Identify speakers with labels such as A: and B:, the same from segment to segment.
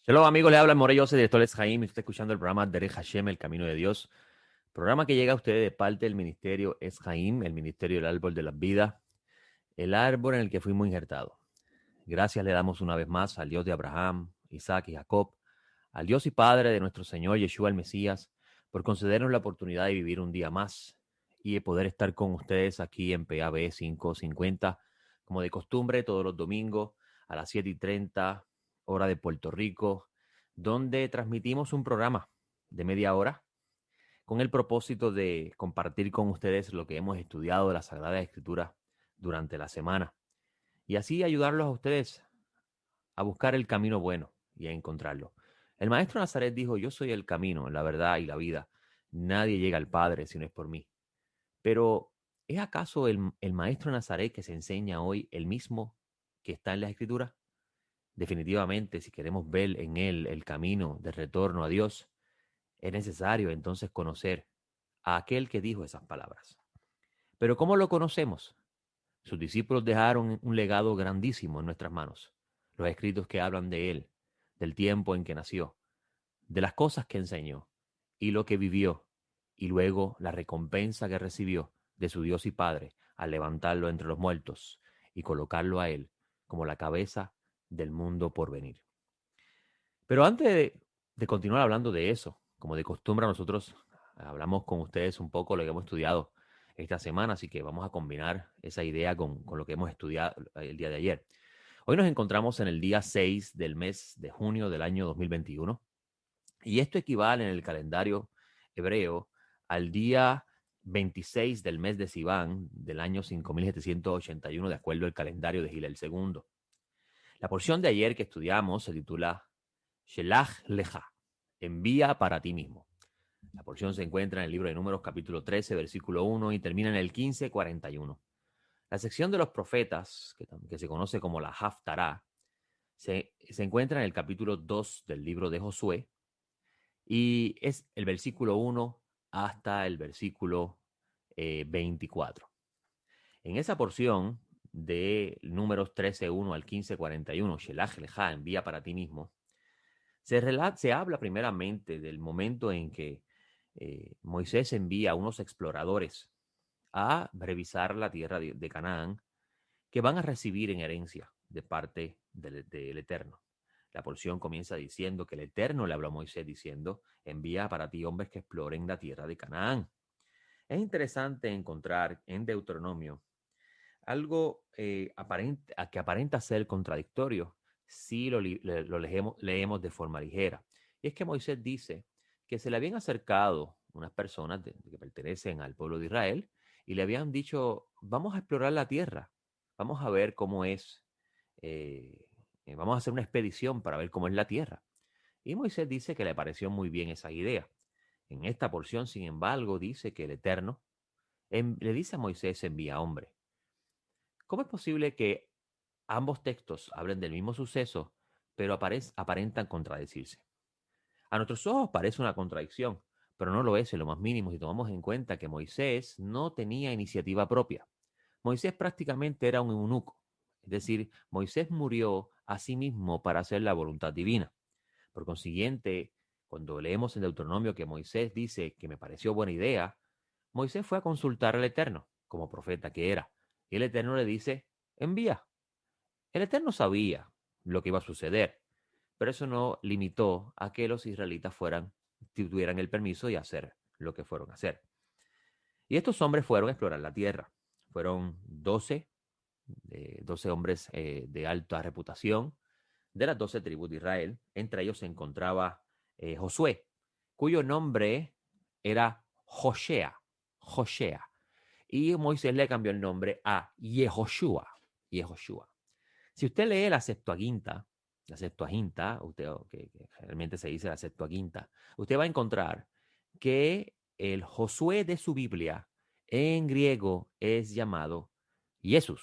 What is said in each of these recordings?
A: Shalom amigos, le habla Morey José, director Let's Haim, y usted está escuchando el programa Derech Hashem, El Camino de Dios, programa que llega a ustedes de parte del ministerio Es Haim, el ministerio del árbol de la vida, el árbol en el que fuimos injertados. Gracias le damos una vez más al Dios de Abraham, Isaac y Jacob, al Dios y Padre de nuestro Señor Yeshua el Mesías, por concedernos la oportunidad de vivir un día más y de poder estar con ustedes aquí en PAB 550, como de costumbre, todos los domingos a las 7:30, hora de Puerto Rico, donde transmitimos un programa de media hora con el propósito de compartir con ustedes lo que hemos estudiado de la Sagrada Escritura durante la semana y así ayudarlos a ustedes a buscar el camino bueno y a encontrarlo. El maestro Nazaret dijo: yo soy el camino, la verdad y la vida. Nadie llega al Padre si no es por mí. Pero, ¿es acaso el maestro Nazaret que se enseña hoy el mismo que está en la Escritura? Definitivamente, si queremos ver en él el camino de retorno a Dios, es necesario entonces conocer a aquel que dijo esas palabras. Pero ¿cómo lo conocemos? Sus discípulos dejaron un legado grandísimo en nuestras manos. Los escritos que hablan de él, del tiempo en que nació, de las cosas que enseñó y lo que vivió, y luego la recompensa que recibió de su Dios y Padre al levantarlo entre los muertos y colocarlo a él como la cabeza del mundo por venir. Pero antes de continuar hablando de eso, como de costumbre, nosotros hablamos con ustedes un poco lo que hemos estudiado esta semana, así que vamos a combinar esa idea con lo que hemos estudiado el día de ayer. Hoy nos encontramos en el día 6 del mes de junio del año 2021 y esto equivale en el calendario hebreo al día 26 del mes de Sivan del año 5781 de acuerdo al calendario de Gilel II. La porción de ayer que estudiamos se titula Shelach Leja, envía para ti mismo. La porción se encuentra en el libro de Números capítulo 13, versículo 1 y termina en el 15:41. La sección de los profetas, que se conoce como la Haftarah, se encuentra en el capítulo 2 del libro de Josué y es el versículo 1 hasta el versículo 24. En esa porción de Números 13:1 al 15:41, Shelach Leja, envía para ti mismo, se habla primeramente del momento en que Moisés envía a unos exploradores a revisar la tierra de Canaán que van a recibir en herencia de parte del Eterno. La porción comienza diciendo que el Eterno le habló a Moisés diciendo: envía para ti hombres que exploren la tierra de Canaán. Es interesante encontrar en Deuteronomio algo que aparenta ser contradictorio si lo leemos de forma ligera. Y es que Moisés dice que se le habían acercado unas personas que pertenecen al pueblo de Israel y le habían dicho: vamos a explorar la tierra, vamos a ver cómo es, vamos a hacer una expedición para ver cómo es la tierra. Y Moisés dice que le pareció muy bien esa idea. En esta porción, sin embargo, dice que el Eterno le dice a Moisés: envía hombre. ¿Cómo es posible que ambos textos hablen del mismo suceso, pero aparentan contradecirse? A nuestros ojos parece una contradicción, pero no lo es en lo más mínimo si tomamos en cuenta que Moisés no tenía iniciativa propia. Moisés prácticamente era un eunuco, es decir, Moisés murió a sí mismo para hacer la voluntad divina. Por consiguiente, cuando leemos en Deuteronomio que Moisés dice que me pareció buena idea, Moisés fue a consultar al Eterno, como profeta que era, y el Eterno le dice: envía. El Eterno sabía lo que iba a suceder, pero eso no limitó a que los israelitas tuvieran el permiso de hacer lo que fueron a hacer. Y estos hombres fueron a explorar la tierra. Fueron 12 hombres de alta reputación de las 12 tribus de Israel. Entre ellos se encontraba Josué, cuyo nombre era Joshea. Y Moisés le cambió el nombre a Yehoshua. Yehoshua. Si usted lee la Septuaginta, que realmente se dice la Septuaginta, usted va a encontrar que el Josué de su Biblia en griego es llamado Jesús.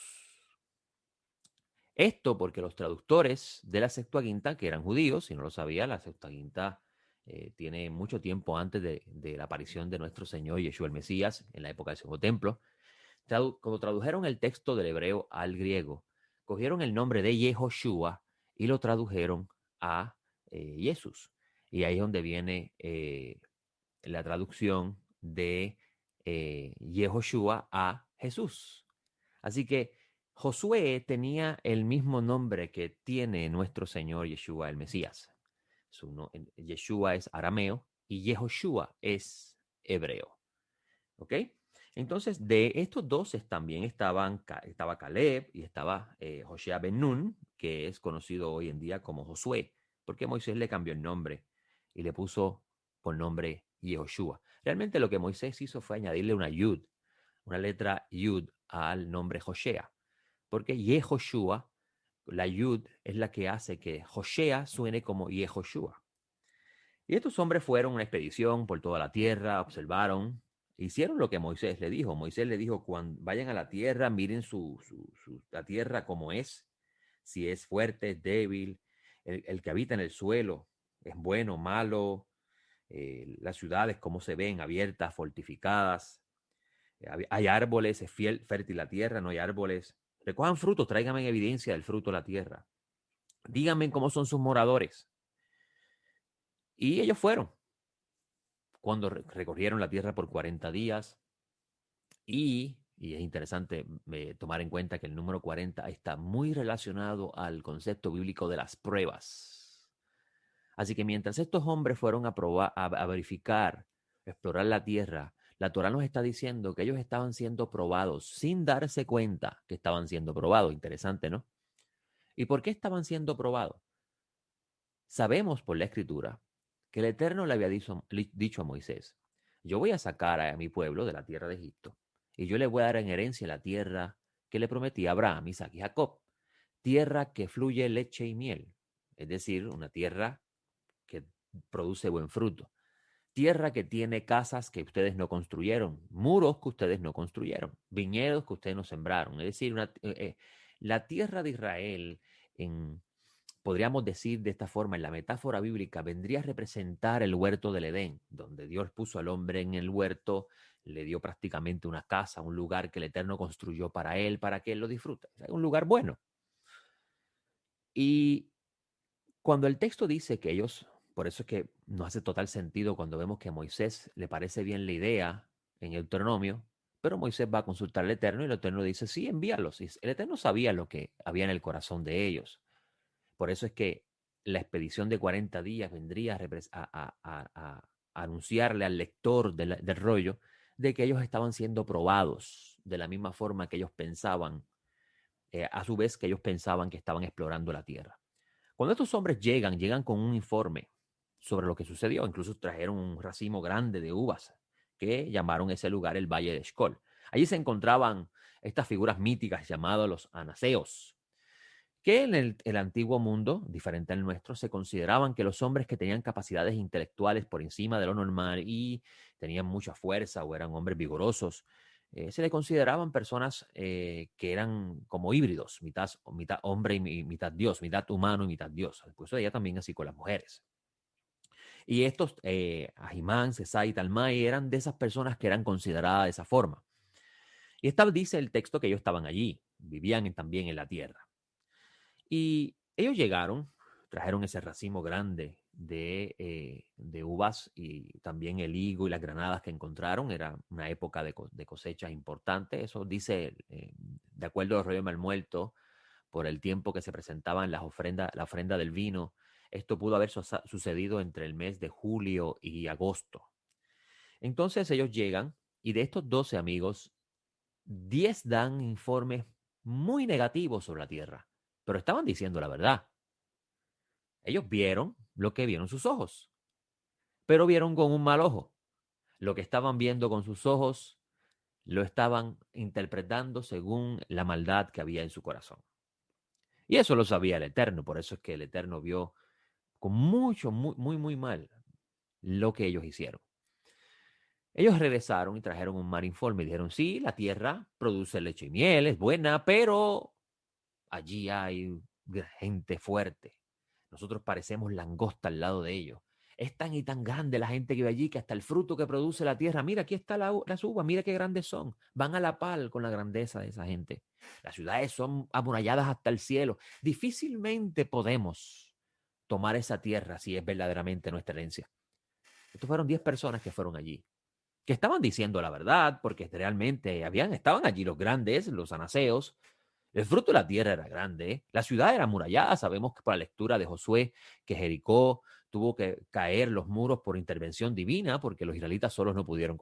A: Esto porque los traductores de la Septuaginta, que eran judíos, si no lo sabía, la Septuaginta tiene mucho tiempo antes de la aparición de nuestro Señor Yeshua el Mesías, en la época del Segundo Templo. Cuando tradujeron el texto del hebreo al griego, cogieron el nombre de Yehoshua y lo tradujeron a Jesús. Y ahí es donde viene la traducción de Yehoshua a Jesús. Así que Josué tenía el mismo nombre que tiene nuestro Señor Yeshua el Mesías. Yeshua es arameo y Yehoshua es hebreo. ¿Ok? Entonces, de estos dos también estaba Caleb y estaba Joshua ben Nun, que es conocido hoy en día como Josué, porque Moisés le cambió el nombre y le puso por nombre Yehoshua. Realmente lo que Moisés hizo fue añadirle una yud, una letra yud al nombre Joshea, porque Yehoshua, la yud es la que hace que Joshea suene como Yehoshua. Y estos hombres fueron a una expedición por toda la tierra, observaron, hicieron lo que Moisés le dijo. Moisés le dijo, cuando vayan a la tierra, miren la tierra como es, si es fuerte, es débil, el que habita en el suelo es bueno, malo, las ciudades cómo se ven, abiertas, fortificadas, hay árboles, es fértil la tierra, no hay árboles. Recojan frutos, tráiganme evidencia del fruto de la tierra. Díganme cómo son sus moradores. Y ellos fueron. Cuando recorrieron la tierra por 40 días y es interesante tomar en cuenta que el número 40 está muy relacionado al concepto bíblico de las pruebas. Así que mientras estos hombres fueron a verificar, explorar la tierra, la Torá nos está diciendo que ellos estaban siendo probados sin darse cuenta que estaban siendo probados. Interesante, ¿no? ¿Y por qué estaban siendo probados? Sabemos por la Escritura que el Eterno le había dicho a Moisés, yo voy a sacar a mi pueblo de la tierra de Egipto y yo le voy a dar en herencia la tierra que le prometí a Abraham, Isaac y Jacob, tierra que fluye leche y miel, es decir, una tierra que produce buen fruto, tierra que tiene casas que ustedes no construyeron, muros que ustedes no construyeron, viñedos que ustedes no sembraron, es decir, la tierra de Israel en podríamos decir de esta forma, en la metáfora bíblica, vendría a representar el huerto del Edén, donde Dios puso al hombre en el huerto, le dio prácticamente una casa, un lugar que el Eterno construyó para que él lo disfrute. O sea, un lugar bueno. Y cuando el texto dice que ellos, por eso es que no hace total sentido cuando vemos que a Moisés le parece bien la idea en Deuteronomio, pero Moisés va a consultar al Eterno y el Eterno dice, sí, envíalos. Y el Eterno sabía lo que había en el corazón de ellos. Por eso es que la expedición de 40 días vendría a anunciarle al lector del rollo de que ellos estaban siendo probados de la misma forma que ellos pensaban, a su vez que ellos pensaban que estaban explorando la tierra. Cuando estos hombres llegan con un informe sobre lo que sucedió, incluso trajeron un racimo grande de uvas que llamaron ese lugar el Valle de Escol. Allí se encontraban estas figuras míticas llamadas los anaseos, que en el antiguo mundo, diferente al nuestro, se consideraban que los hombres que tenían capacidades intelectuales por encima de lo normal y tenían mucha fuerza o eran hombres vigorosos, se le consideraban personas que eran como híbridos, mitad hombre y mitad Dios, mitad humano y mitad Dios. Pues ella también así con las mujeres. Y estos, Ahimán, Sesai y Talmai, eran de esas personas que eran consideradas de esa forma. Y esta dice el texto que ellos estaban allí, vivían también en la tierra. Y ellos llegaron, trajeron ese racimo grande de uvas y también el higo y las granadas que encontraron. Era una época de cosechas importante. Eso dice, de acuerdo al rollo mal muerto, por el tiempo que se presentaban la ofrenda del vino. Esto pudo haber sucedido entre el mes de julio y agosto. Entonces ellos llegan y de estos 12 amigos, 10 dan informes muy negativos sobre la tierra, pero estaban diciendo la verdad. Ellos vieron lo que vieron sus ojos, pero vieron con un mal ojo. Lo que estaban viendo con sus ojos lo estaban interpretando según la maldad que había en su corazón. Y eso lo sabía el Eterno, por eso es que el Eterno vio con mucho, muy mal lo que ellos hicieron. Ellos regresaron y trajeron un mal informe y dijeron, sí, la tierra produce leche y miel, es buena, pero allí hay gente fuerte. Nosotros parecemos langosta al lado de ellos. Es tan y tan grande la gente que vive allí que hasta el fruto que produce la tierra, mira, aquí está las uvas, mira qué grandes son. Van a la par con la grandeza de esa gente. Las ciudades son amuralladas hasta el cielo. Difícilmente podemos tomar esa tierra si es verdaderamente nuestra herencia. Estos fueron 10 personas que fueron allí, que estaban diciendo la verdad, porque realmente estaban allí los grandes, los anaseos. El fruto de la tierra era grande, ¿eh? La ciudad era amurallada. Sabemos que por la lectura de Josué que Jericó tuvo que caer los muros por intervención divina, porque los israelitas solos no pudieron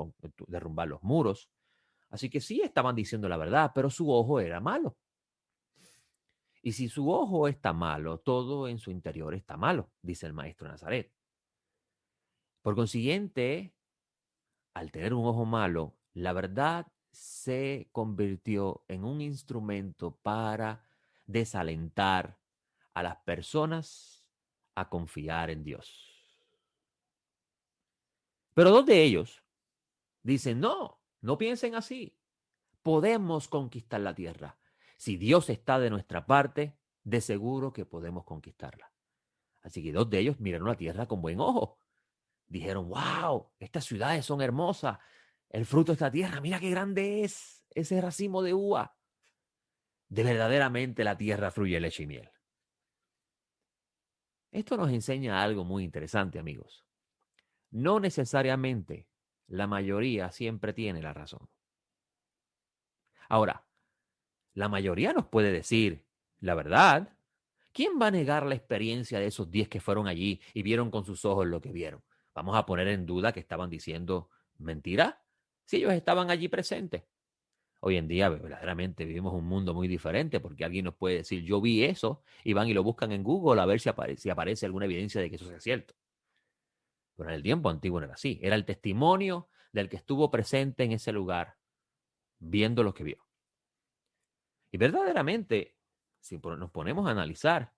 A: derrumbar los muros. Así que sí estaban diciendo la verdad, pero su ojo era malo. Y si su ojo está malo, todo en su interior está malo, dice el maestro Nazaret. Por consiguiente, al tener un ojo malo, la verdad se convirtió en un instrumento para desalentar a las personas a confiar en Dios. Pero dos de ellos dicen, no, no piensen así. Podemos conquistar la tierra. Si Dios está de nuestra parte, de seguro que podemos conquistarla. Así que dos de ellos miraron la tierra con buen ojo. Dijeron, wow, estas ciudades son hermosas. El fruto de esta tierra, mira qué grande es ese racimo de uva. De verdaderamente la tierra fluye leche y miel. Esto nos enseña algo muy interesante, amigos. No necesariamente la mayoría siempre tiene la razón. Ahora, la mayoría nos puede decir la verdad. ¿Quién va a negar la experiencia de esos 10 que fueron allí y vieron con sus ojos lo que vieron? ¿Vamos a poner en duda que estaban diciendo mentira? Si ellos estaban allí presentes. Hoy en día verdaderamente vivimos un mundo muy diferente porque alguien nos puede decir yo vi eso y van y lo buscan en Google a ver si aparece alguna evidencia de que eso sea cierto. Pero en el tiempo antiguo no era así. Era el testimonio del que estuvo presente en ese lugar viendo lo que vio. Y verdaderamente, si nos ponemos a analizar,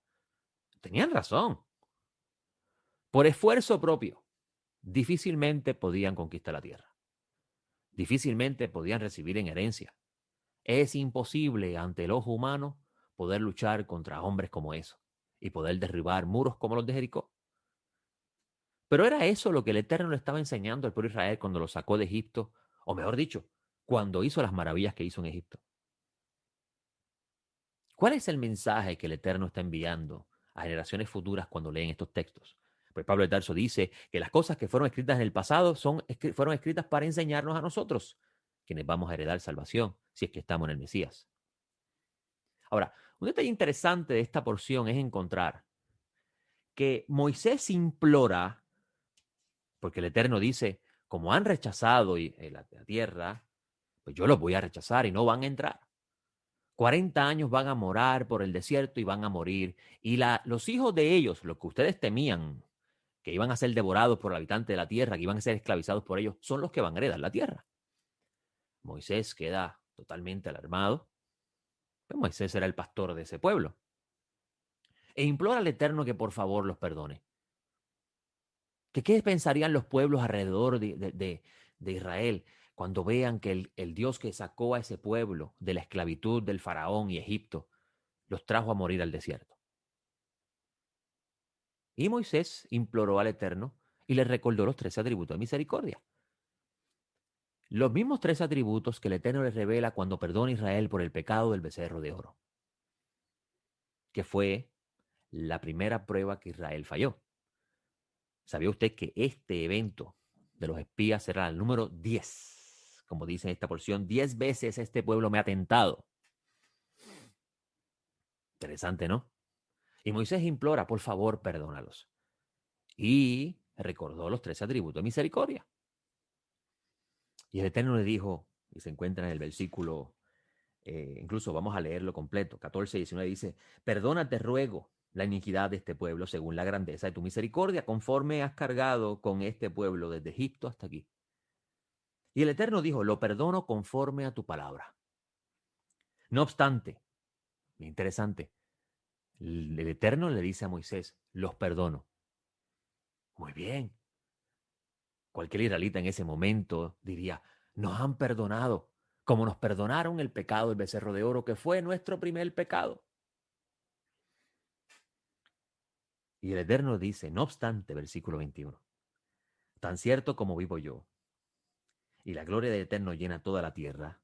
A: tenían razón. Por esfuerzo propio, difícilmente podían conquistar la tierra. Difícilmente podían recibir en herencia. Es imposible ante el ojo humano poder luchar contra hombres como esos y poder derribar muros como los de Jericó. Pero era eso lo que el Eterno le estaba enseñando al pueblo de Israel cuando lo sacó de Egipto, o mejor dicho, cuando hizo las maravillas que hizo en Egipto. ¿Cuál es el mensaje que el Eterno está enviando a generaciones futuras cuando leen estos textos? Pues Pablo de Tarso dice que las cosas que fueron escritas en el pasado fueron escritas para enseñarnos a nosotros, quienes vamos a heredar salvación, si es que estamos en el Mesías. Ahora, un detalle interesante de esta porción es encontrar que Moisés implora, porque el Eterno dice, como han rechazado la tierra, pues yo los voy a rechazar y no van a entrar. 40 años van a morar por el desierto y van a morir. Y los hijos de ellos, los que ustedes temían, que iban a ser devorados por el habitante de la tierra, que iban a ser esclavizados por ellos, son los que van a heredar la tierra. Moisés queda totalmente alarmado. Pues Moisés era el pastor de ese pueblo. E implora al Eterno que por favor los perdone. ¿Qué pensarían los pueblos alrededor de Israel cuando vean que el Dios que sacó a ese pueblo de la esclavitud del faraón y Egipto los trajo a morir al desierto? Y Moisés imploró al Eterno y le recordó los 13 atributos de misericordia. Los mismos 3 atributos que el Eterno le revela cuando perdona a Israel por el pecado del becerro de oro, que fue la primera prueba que Israel falló. ¿Sabía usted que este evento de los espías será el número 10? Como dice en esta porción, 10 veces este pueblo me ha tentado. Interesante, ¿no? Y Moisés implora, por favor, perdónalos. Y recordó los 3 atributos de misericordia. Y el Eterno le dijo, y se encuentra en el versículo, incluso vamos a leerlo completo, 14 y 19 dice, perdónate, ruego, la iniquidad de este pueblo según la grandeza de tu misericordia, conforme has cargado con este pueblo desde Egipto hasta aquí. Y el Eterno dijo, lo perdono conforme a tu palabra. No obstante, interesante, el Eterno le dice a Moisés, los perdono. Muy bien. Cualquier israelita en ese momento diría, nos han perdonado, como nos perdonaron el pecado del becerro de oro, que fue nuestro primer pecado. Y el Eterno dice, no obstante, versículo 21, tan cierto como vivo yo, y la gloria del Eterno llena toda la tierra,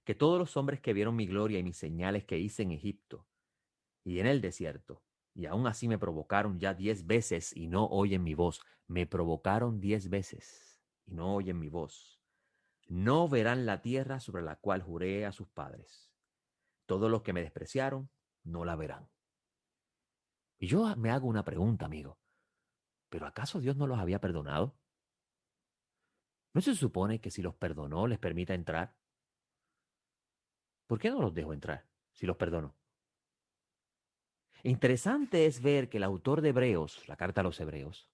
A: que todos los hombres que vieron mi gloria y mis señales que hice en Egipto y en el desierto, y aún así me provocaron ya 10 veces y no oyen mi voz. Me provocaron 10 veces y no oyen mi voz. No verán la tierra sobre la cual juré a sus padres. Todos los que me despreciaron no la verán. Y yo me hago una pregunta, amigo. ¿Pero acaso Dios no los había perdonado? ¿No se supone que si los perdonó les permita entrar? ¿Por qué no los dejó entrar si los perdonó? Interesante es ver que el autor de Hebreos, la carta a los Hebreos,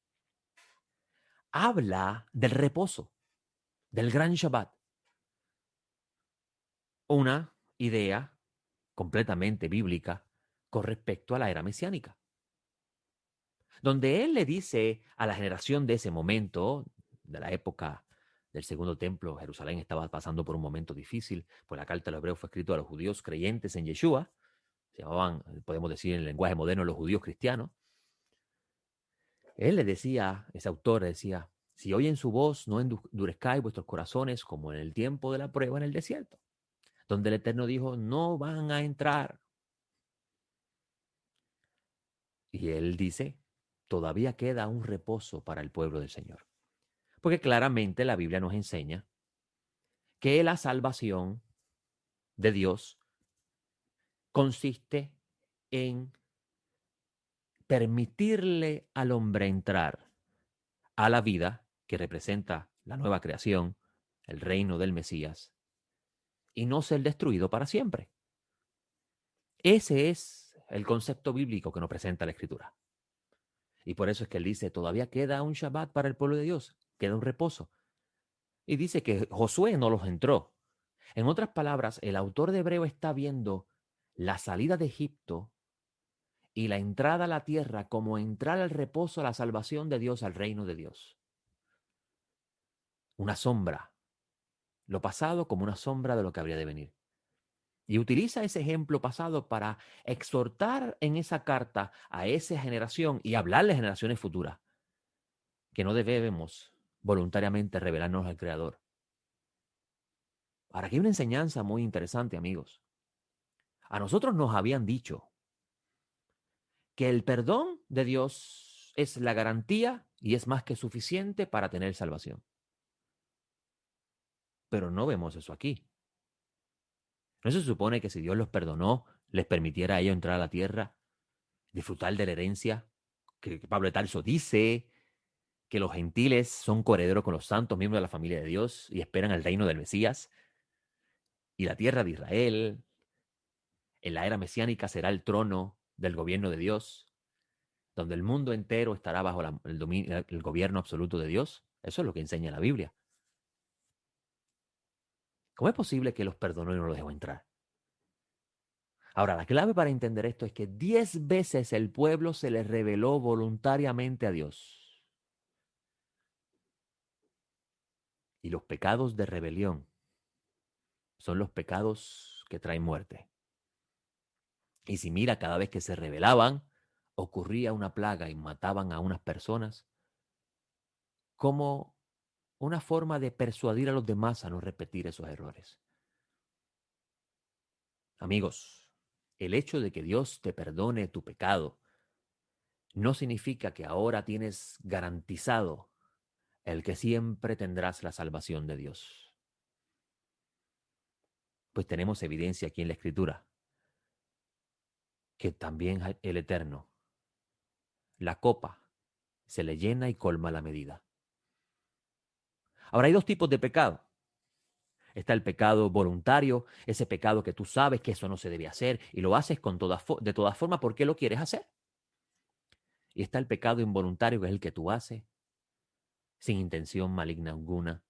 A: habla del reposo, del gran Shabbat. Una idea completamente bíblica con respecto a la era mesiánica, donde él le dice a la generación de ese momento, de la época del Segundo Templo, Jerusalén estaba pasando por un momento difícil, pues la carta de los Hebreos fue escrita a los judíos creyentes en Yeshua, se llamaban, podemos decir en el lenguaje moderno, los judíos cristianos. Él le decía, ese autor decía, si oyen su voz, no endurezcáis vuestros corazones como en el tiempo de la prueba en el desierto, donde el Eterno dijo, no van a entrar. Y él dice, todavía queda un reposo para el pueblo del Señor. Porque claramente la Biblia nos enseña que la salvación de Dios consiste en permitirle al hombre entrar a la vida que representa la nueva creación, el reino del Mesías, y no ser destruido para siempre. Ese es el concepto bíblico que nos presenta la Escritura. Y por eso es que él dice, todavía queda un Shabbat para el pueblo de Dios, queda un reposo. Y dice que Josué no los entró. En otras palabras, el autor de Hebreo está viendo la salida de Egipto y la entrada a la tierra como entrar al reposo, a la salvación de Dios, al reino de Dios. Una sombra, lo pasado como una sombra de lo que habría de venir. Y utiliza ese ejemplo pasado para exhortar en esa carta a esa generación y hablarle a generaciones futuras que no debemos voluntariamente revelarnos al Creador. Ahora, aquí hay una enseñanza muy interesante, amigos. A nosotros nos habían dicho que el perdón de Dios es la garantía y es más que suficiente para tener salvación. Pero no vemos eso aquí. ¿No se supone que si Dios los perdonó, les permitiera a ellos entrar a la tierra, disfrutar de la herencia? Que Pablo de Tarso dice que los gentiles son coherederos con los santos, miembros de la familia de Dios, y esperan el reino del Mesías. Y la tierra de Israel, en la era mesiánica, será el trono del gobierno de Dios, donde el mundo entero estará bajo el gobierno absoluto de Dios. Eso es lo que enseña la Biblia. ¿Cómo es posible que los perdonó y no los dejó entrar? Ahora, la clave para entender esto es que 10 veces el pueblo se le rebeló voluntariamente a Dios. Y los pecados de rebelión son los pecados que traen muerte. Y si mira, cada vez que se rebelaban, ocurría una plaga y mataban a unas personas como una forma de persuadir a los demás a no repetir esos errores. Amigos, el hecho de que Dios te perdone tu pecado no significa que ahora tienes garantizado el que siempre tendrás la salvación de Dios. Pues tenemos evidencia aquí en la Escritura que también el Eterno, la copa, se le llena y colma la medida. Ahora hay dos tipos de pecado. Está el pecado voluntario, ese pecado que tú sabes que eso no se debe hacer y lo haces de todas formas porque lo quieres hacer. Y está el pecado involuntario, que es el que tú haces sin intención maligna alguna,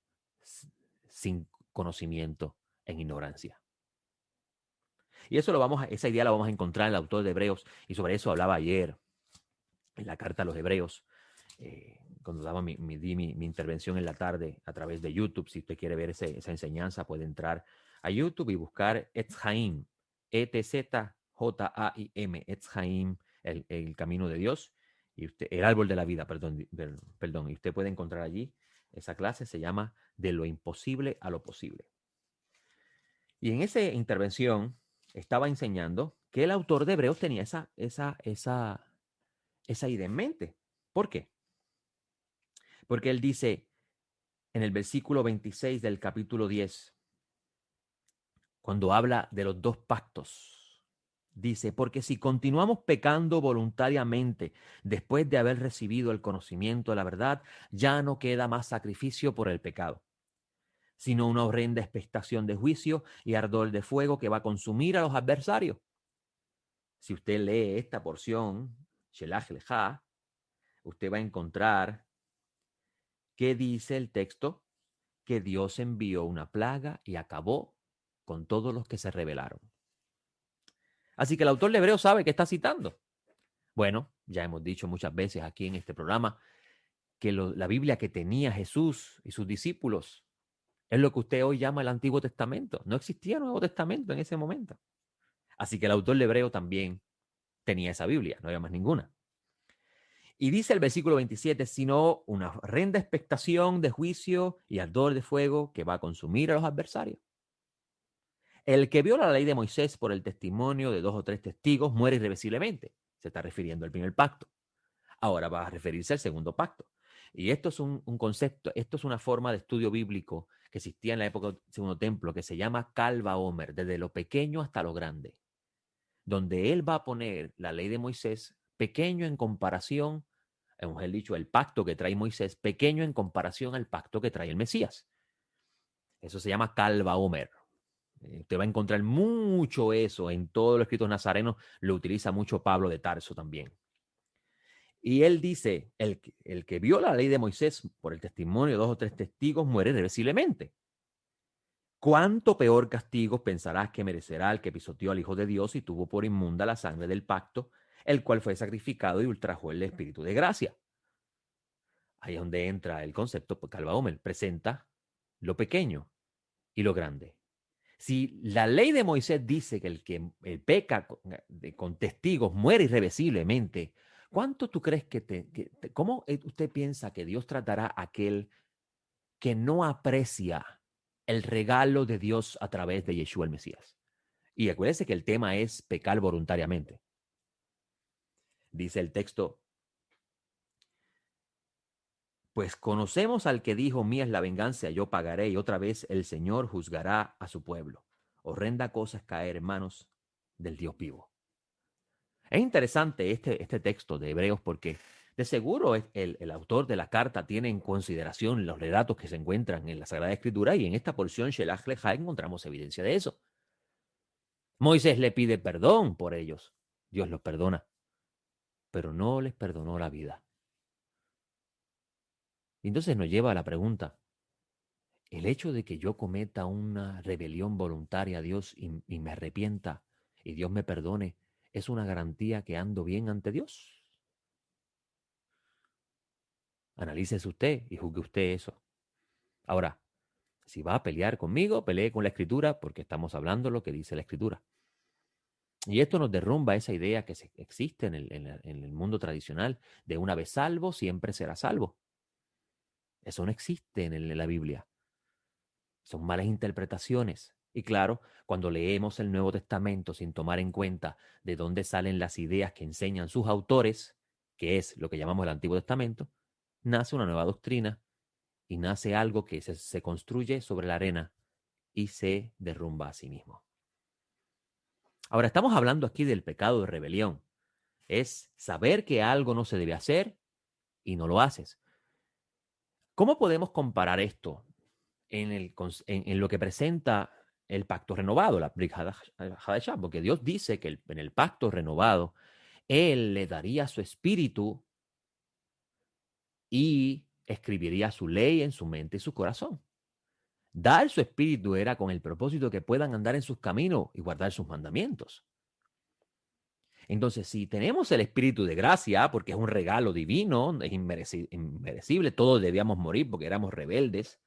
A: sin conocimiento, en ignorancia. Y esa idea la vamos a encontrar en el autor de Hebreos, y sobre eso hablaba ayer en la carta a los Hebreos, cuando daba mi intervención en la tarde a través de YouTube. Si usted quiere ver esa enseñanza, puede entrar a YouTube y buscar Etz Haim, Etzjaim, Etz Haim, el camino de Dios, y el árbol de la vida, perdón, y usted puede encontrar allí esa clase, se llama De lo imposible a lo posible. Y en esa intervención estaba enseñando que el autor de Hebreos tenía esa esa idea en mente. ¿Por qué? Porque él dice en el versículo 26 del capítulo 10, cuando habla de los dos pactos, dice, porque si continuamos pecando voluntariamente después de haber recibido el conocimiento de la verdad, ya no queda más sacrificio por el pecado, sino una horrenda expectación de juicio y ardor de fuego que va a consumir a los adversarios. Si usted lee esta porción, Shelach Lecha, usted va a encontrar que dice el texto que Dios envió una plaga y acabó con todos los que se rebelaron. Así que el autor de Hebreo sabe que está citando. Bueno, ya hemos dicho muchas veces aquí en este programa que la Biblia que tenía Jesús y sus discípulos es lo que usted hoy llama el Antiguo Testamento. No existía Nuevo Testamento en ese momento. Así que el autor de Hebreo también tenía esa Biblia, no había más ninguna. Y dice el versículo 27, sino una horrenda expectación de juicio y ardor de fuego que va a consumir a los adversarios. El que viola la ley de Moisés por el testimonio de 2 o 3 testigos muere irreversiblemente. Se está refiriendo al primer pacto. Ahora va a referirse al segundo pacto. Y esto es un concepto, esto es una forma de estudio bíblico que existía en la época del Segundo Templo, que se llama Calva Omer, desde lo pequeño hasta lo grande, donde él va a poner la ley de Moisés pequeño en comparación, hemos dicho, el pacto que trae Moisés, pequeño en comparación al pacto que trae el Mesías. Eso se llama Calva Omer. Usted va a encontrar mucho eso en todos los escritos nazarenos, lo utiliza mucho Pablo de Tarso también. Y él dice, el que viola la ley de Moisés por el testimonio de 2 o 3 testigos muere irreversiblemente. ¿Cuánto peor castigo pensarás que merecerá el que pisoteó al Hijo de Dios y tuvo por inmunda la sangre del pacto, el cual fue sacrificado y ultrajó el Espíritu de gracia? Ahí es donde entra el concepto, pues Calva Omer presenta lo pequeño y lo grande. Si la ley de Moisés dice que el que peca con testigos muere irreversiblemente, ¿cuánto tú crees cómo usted piensa que Dios tratará a aquel que no aprecia el regalo de Dios a través de Yeshua el Mesías? Y acuérdese que el tema es pecar voluntariamente. Dice el texto, pues conocemos al que dijo, mía es la venganza, yo pagaré, y otra vez el Señor juzgará a su pueblo. Horrenda cosa es caer en manos del Dios vivo. Es interesante este texto de Hebreos porque de seguro el autor de la carta tiene en consideración los relatos que se encuentran en la Sagrada Escritura y en esta porción Shelach Lecha encontramos evidencia de eso. Moisés le pide perdón por ellos. Dios los perdona, pero no les perdonó la vida. Y entonces nos lleva a la pregunta, el hecho de que yo cometa una rebelión voluntaria a Dios y me arrepienta y Dios me perdone, ¿es una garantía que ando bien ante Dios? Analícese usted y juzgue usted eso. Ahora, si va a pelear conmigo, pelee con la Escritura porque estamos hablando lo que dice la Escritura. Y esto nos derrumba esa idea que existe en el mundo tradicional de una vez salvo, siempre será salvo. Eso no existe en la Biblia. Son malas interpretaciones. Y claro, cuando leemos el Nuevo Testamento sin tomar en cuenta de dónde salen las ideas que enseñan sus autores, que es lo que llamamos el Antiguo Testamento, nace una nueva doctrina y nace algo que se construye sobre la arena y se derrumba a sí mismo. Ahora, estamos hablando aquí del pecado de rebelión. Es saber que algo no se debe hacer y no lo haces. ¿Cómo podemos comparar esto en lo que presenta el pacto renovado, la Brit Hadashah? Porque Dios dice que en el pacto renovado, Él le daría su espíritu y escribiría su ley en su mente y su corazón. Dar su espíritu era con el propósito de que puedan andar en sus caminos y guardar sus mandamientos. Entonces, si tenemos el espíritu de gracia, porque es un regalo divino, es inmerecible, todos debíamos morir porque éramos rebeldes,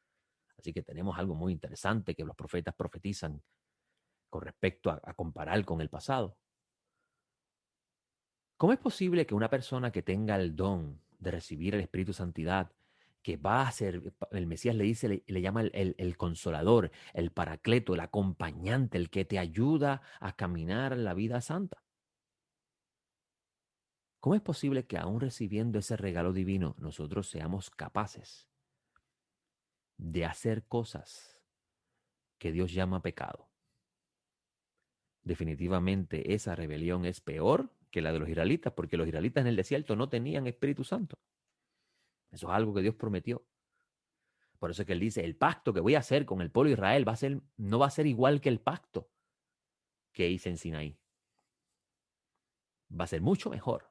A: así que tenemos algo muy interesante que los profetas profetizan con respecto a comparar con el pasado. ¿Cómo es posible que una persona que tenga el don de recibir el Espíritu Santidad, que va a ser, el Mesías le dice, le llama el consolador, el paracleto, el acompañante, el que te ayuda a caminar la vida santa? ¿Cómo es posible que aún recibiendo ese regalo divino nosotros seamos capaces de hacer cosas que Dios llama pecado? Definitivamente esa rebelión es peor que la de los israelitas, porque los israelitas en el desierto no tenían Espíritu Santo. Eso es algo que Dios prometió. Por eso es que él dice, el pacto que voy a hacer con el pueblo de Israel no va a ser igual que el pacto que hice en Sinaí. Va a ser mucho mejor.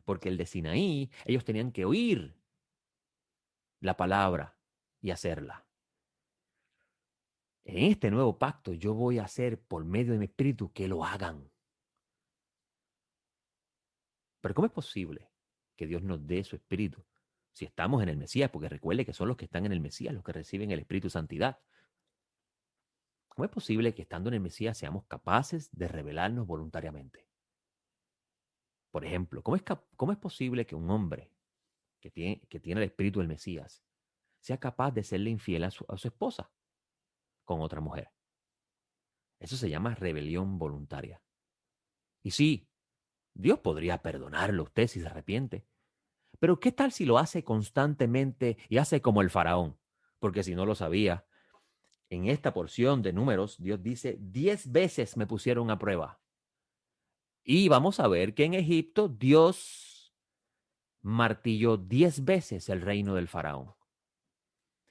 A: Porque el de Sinaí, ellos tenían que oír la palabra y hacerla. En este nuevo pacto yo voy a hacer por medio de mi espíritu que lo hagan. Pero ¿cómo es posible que Dios nos dé su espíritu si estamos en el Mesías? Porque recuerde que son los que están en el Mesías los que reciben el Espíritu Santidad. ¿Cómo es posible que estando en el Mesías seamos capaces de rebelarnos voluntariamente? Por ejemplo, ¿cómo es posible que un hombre que tiene el espíritu del Mesías sea capaz de serle infiel a su esposa con otra mujer? Eso se llama rebelión voluntaria. Y sí, Dios podría perdonarlo a usted si se arrepiente. Pero ¿qué tal si lo hace constantemente y hace como el faraón? Porque si no lo sabía, en esta porción de Números, Dios dice, 10 veces me pusieron a prueba. Y vamos a ver que en Egipto Dios martilló 10 veces el reino del faraón.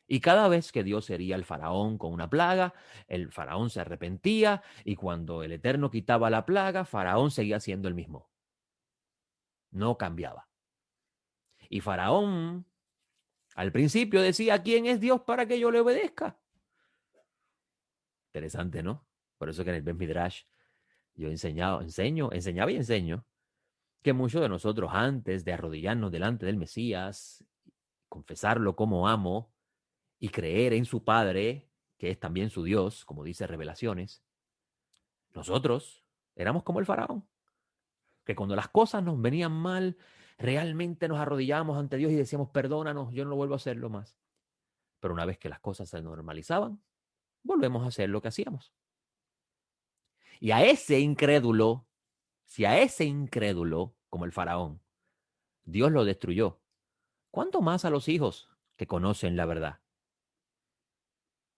A: Y cada vez que Dios hería al faraón con una plaga, el faraón se arrepentía y cuando el Eterno quitaba la plaga, faraón seguía siendo el mismo. No cambiaba. Y faraón al principio decía, ¿quién es Dios para que yo le obedezca? Interesante, ¿no? Por eso que en el Ben Midrash yo enseñaba y enseño que muchos de nosotros antes de arrodillarnos delante del Mesías, confesarlo como amo y creer en su Padre, que es también su Dios, como dice Revelaciones, nosotros éramos como el faraón, que cuando las cosas nos venían mal, realmente nos arrodillábamos ante Dios y decíamos, perdónanos, yo no lo vuelvo a hacerlo más. Pero una vez que las cosas se normalizaban, volvemos a hacer lo que hacíamos. Y a ese incrédulo, si a ese incrédulo, como el faraón, Dios lo destruyó, ¿cuánto más a los hijos que conocen la verdad?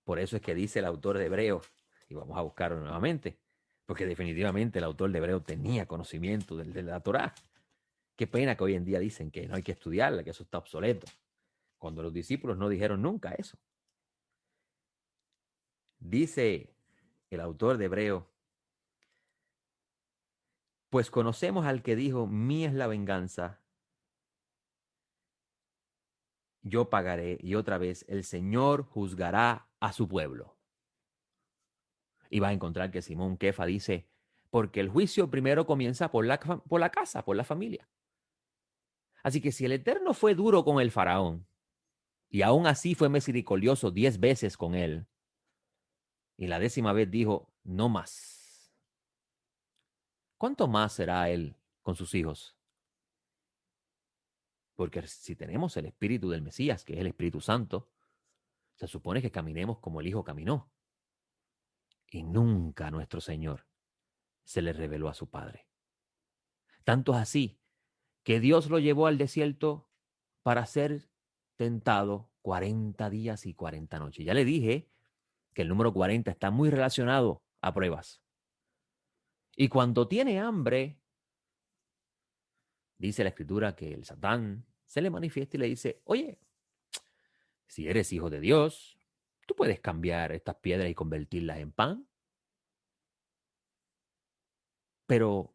A: Por eso es que dice el autor de Hebreos, y vamos a buscarlo nuevamente, porque definitivamente el autor de Hebreos tenía conocimiento de la Torá. Qué pena que hoy en día dicen que no hay que estudiarla, que eso está obsoleto, cuando los discípulos no dijeron nunca eso. Dice el autor de Hebreos, pues conocemos al que dijo, mía es la venganza, yo pagaré, y otra vez el Señor juzgará a su pueblo. Y va a encontrar que Simón Kefa dice, porque el juicio primero comienza por la casa, por la familia. Así que si el Eterno fue duro con el faraón, y aún así fue misericordioso 10 veces con él, y la 10ª vez dijo, no más, ¿cuánto más será él con sus hijos? Porque si tenemos el espíritu del Mesías, que es el Espíritu Santo, se supone que caminemos como el Hijo caminó. Y nunca a nuestro Señor se le reveló a su Padre. Tanto es así que Dios lo llevó al desierto para ser tentado 40 días y 40 noches. Ya le dije que el número 40 está muy relacionado a pruebas. Y cuando tiene hambre, dice la escritura que el Satán se le manifiesta y le dice, oye, si eres hijo de Dios, tú puedes cambiar estas piedras y convertirlas en pan. Pero,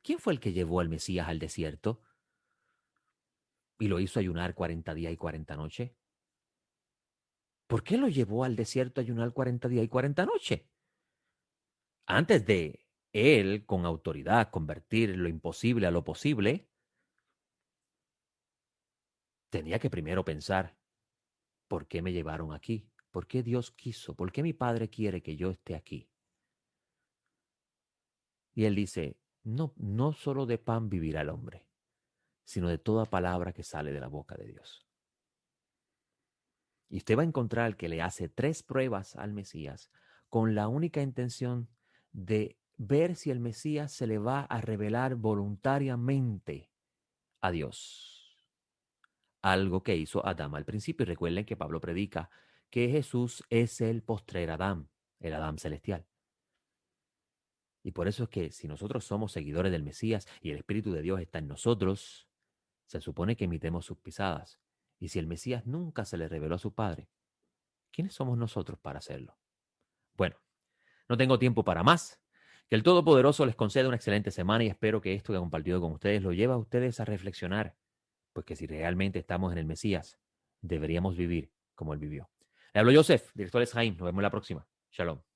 A: ¿quién fue el que llevó al Mesías al desierto y lo hizo ayunar 40 días y 40 noches? ¿Por qué lo llevó al desierto a ayunar 40 días y 40 noches? Antes de él, con autoridad, convertir lo imposible a lo posible, tenía que primero pensar, ¿por qué me llevaron aquí? ¿Por qué Dios quiso? ¿Por qué mi Padre quiere que yo esté aquí? Y él dice, no, no solo de pan vivirá el hombre, sino de toda palabra que sale de la boca de Dios. Y usted va a encontrar que le hace 3 pruebas al Mesías con la única intención de ver si el Mesías se le va a revelar voluntariamente a Dios. Algo que hizo Adán al principio. Y recuerden que Pablo predica que Jesús es el postrer Adán, el Adán celestial. Y por eso es que si nosotros somos seguidores del Mesías y el Espíritu de Dios está en nosotros, se supone que imitemos sus pisadas. Y si el Mesías nunca se le reveló a su Padre, ¿quiénes somos nosotros para hacerlo? Bueno, no tengo tiempo para más. Que el Todopoderoso les conceda una excelente semana y espero que esto que he compartido con ustedes lo lleve a ustedes a reflexionar, pues que si realmente estamos en el Mesías, deberíamos vivir como Él vivió. Le hablo Joseph, director de Jaime. Nos vemos la próxima. Shalom.